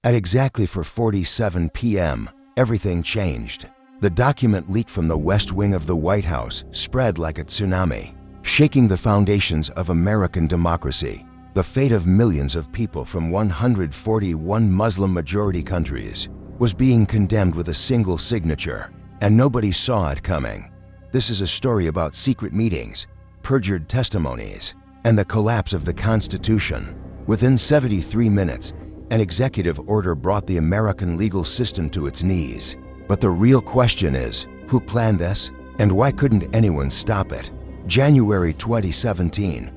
At exactly 4:47 p.m., everything changed. The document leaked from the West Wing of the White House spread like a tsunami, shaking the foundations of American democracy. The fate of millions of people from 141 Muslim-majority countries was being condemned with a single signature, and nobody saw it coming. This is a story about secret meetings, perjured testimonies, and the collapse of the Constitution. Within 73 minutes, an executive order brought the American legal system to its knees. But the real question is, who planned this, and why couldn't anyone stop it? January 2017.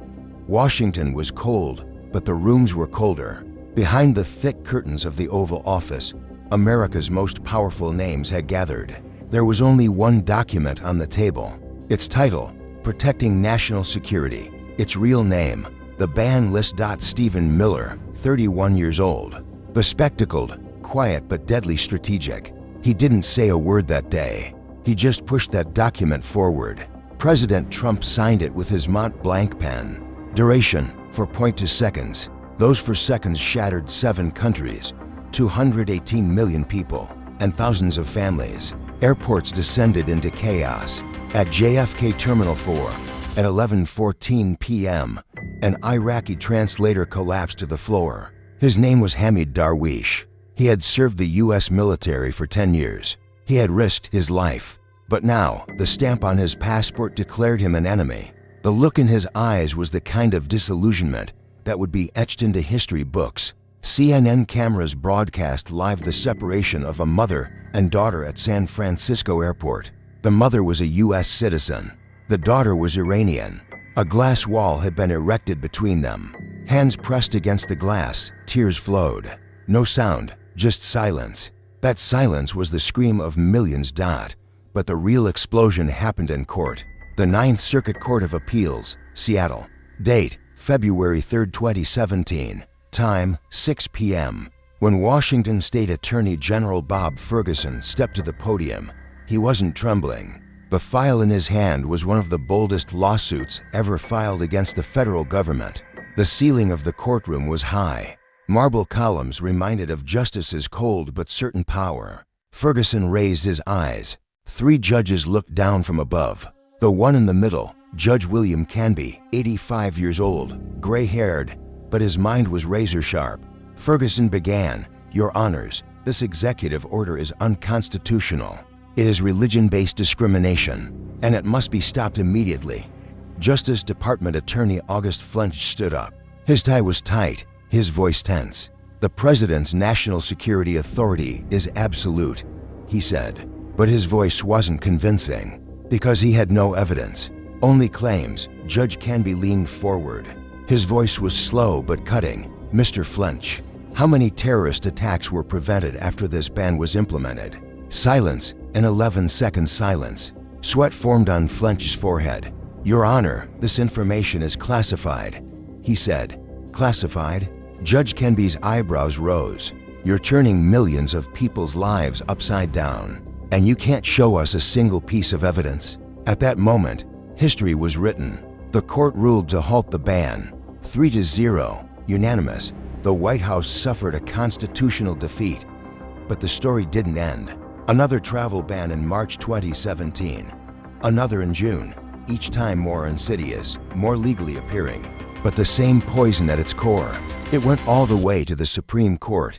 Washington was cold, but the rooms were colder. Behind the thick curtains of the Oval Office, America's most powerful names had gathered. There was only one document on the table. Its title, Protecting National Security. Its real name, the ban list. Stephen Miller, 31 years old. Bespectacled, quiet but deadly strategic. He didn't say a word that day. He just pushed that document forward. President Trump signed it with his Mont Blanc pen. Duration, 4.2 seconds. Those 4 seconds shattered 7 countries, 218 million people, and thousands of families. Airports descended into chaos. At JFK Terminal 4, at 11:14 p.m., an Iraqi translator collapsed to the floor. His name was Hameed Darweesh. He had served the U.S. military for 10 years. He had risked his life. But now, the stamp on his passport declared him an enemy. The look in his eyes was the kind of disillusionment that would be etched into history books. CNN cameras broadcast live the separation of a mother and daughter at San Francisco Airport. The mother was a U.S. citizen. The daughter was Iranian. A glass wall had been erected between them. Hands pressed against the glass, tears flowed. No sound, just silence. That silence was the scream of millions. But the real explosion happened in court. The Ninth Circuit Court of Appeals, Seattle. Date, February 3, 2017. Time, 6 p.m. When Washington State Attorney General Bob Ferguson stepped to the podium, he wasn't trembling. The file in his hand was one of the boldest lawsuits ever filed against the federal government. The ceiling of the courtroom was high. Marble columns reminded of justice's cold but certain power. Ferguson raised his eyes. 3 judges looked down from above. The one in the middle, Judge William Canby, 85 years old, gray-haired, but his mind was razor-sharp. Ferguson began, "Your Honors, this executive order is unconstitutional. It is religion-based discrimination, and it must be stopped immediately." Justice Department Attorney August Flench stood up. His tie was tight, his voice tense. "The President's national security authority is absolute," he said. But his voice wasn't convincing, because he had no evidence, only claims. Judge Canby leaned forward. His voice was slow but cutting. "Mr. Flench, how many terrorist attacks were prevented after this ban was implemented?" Silence, an 11-second silence. Sweat formed on Flench's forehead. "Your Honor, this information is classified," he said. "Classified?" Judge Canby's eyebrows rose. "You're turning millions of people's lives upside down, and you can't show us a single piece of evidence." At that moment, history was written. The court ruled to halt the ban. 3-0, unanimous. The White House suffered a constitutional defeat. But the story didn't end. Another travel ban in March 2017. Another in June, each time more insidious, more legally appearing, but the same poison at its core. It went all the way to the Supreme Court,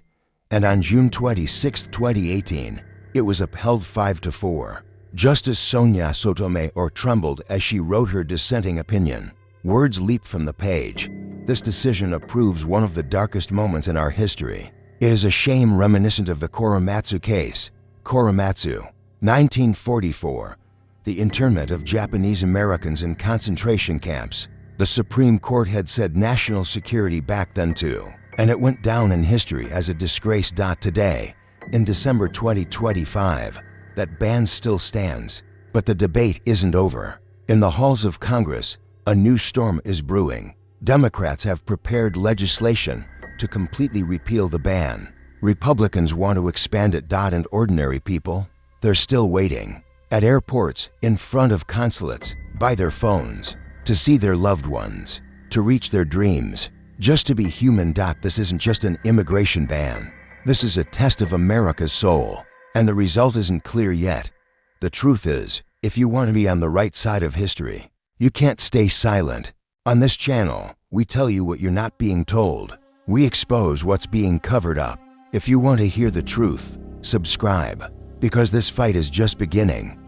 and on June 26, 2018, it was upheld 5-4. Justice Sonia Sotomayor trembled as she wrote her dissenting opinion. Words leaped from the page. This decision approves one of the darkest moments in our history. It is a shame reminiscent of the Korematsu case. Korematsu, 1944, the internment of Japanese Americans in concentration camps. The Supreme Court had said national security back then too, and it went down in history as a disgrace. Today, in December 2025, that ban still stands, but the debate isn't over. In the halls of Congress, a new storm is brewing. Democrats have prepared legislation to completely repeal the ban. Republicans want to expand it. And ordinary people, they're still waiting. At airports, in front of consulates, by their phones, to see their loved ones, to reach their dreams, just to be human. This isn't just an immigration ban. This is a test of America's soul, and the result isn't clear yet. The truth is, if you want to be on the right side of history, you can't stay silent. On this channel, we tell you what you're not being told. We expose what's being covered up. If you want to hear the truth, subscribe, because this fight is just beginning.